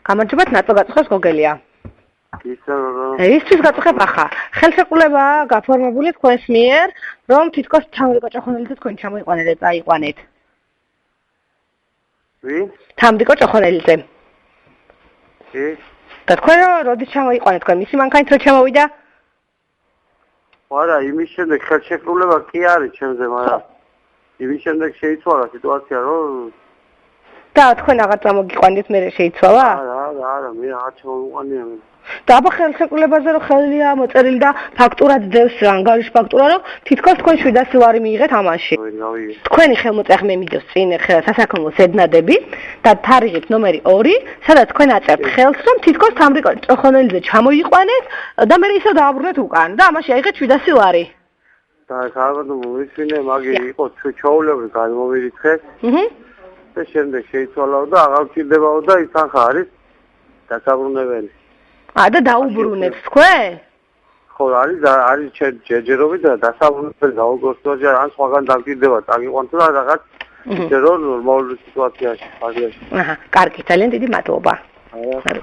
გამარჯობათ, ნატო გაწუხებს გოგელია. ისთვის გაწუხებ ახლა. ხელშეკრულებაა გაფორმებული თქვენს მიერ, რომ თითქოს თამბი კოჭოხონელიძე თქვენ ჩამოიყვანეთ, აიყვანეთ. ვინ? თამბი კოჭოხონელიძე. კი. და თქვენ როდის ჩამოიყვანეთ თქვენ? მისი მანქანით რო ჩამოვიდა? არა, იმის შემდეგ ხელშეკრულება კი არის ჩემზე, მაგრამ იმის შემდეგ შეიცვალა სიტუაცია, რომ და თქვენ აღარ წამოგიყვანეთ, მე შეიცვალა? არა, მე აღარ ჩამოვიყვანია. და აბა ხელშეკრულებაზე რომ ხელია მოწერილი და ფაქტურად ძევს ანგარიშ ფაქტურა, რომ თითქოს თქვენ 700 ლარი მიიღეთ ამაში. თქვენი ხელმოწერა მიდევს წინ სასაქონლო ზედნადები და თარიღით ნომერი 2, სადაც თქვენ აწერთ ხელს, რომ თითქოს თამბი კოჭოხონელიძე ჩამოიყვანეთ და მე ისევ დააბრუნეთ უკან და ამაში აიღეთ 700 ლარი. და კარგად მოვისმინე, მაგი იყო ჩვეულებრივ გადმოვირიცხეს. და შემდეგ შეიცვალაო და აღარ ვჭირდებაო და ის ახლა არის დასაბრუნებელი. და დაუბრუნეთ თქვენ? ხო, არის ჯერჯერობით და დასაბრუნებელი გაუგործოა, ან სხვაგან დამჭირდება, წაგიყვანთ და რაღაც ჯერო ნორმალური სიტუაციაში, ფაზიაში. კარგი, ძალიან დიდი მადლობა. არა.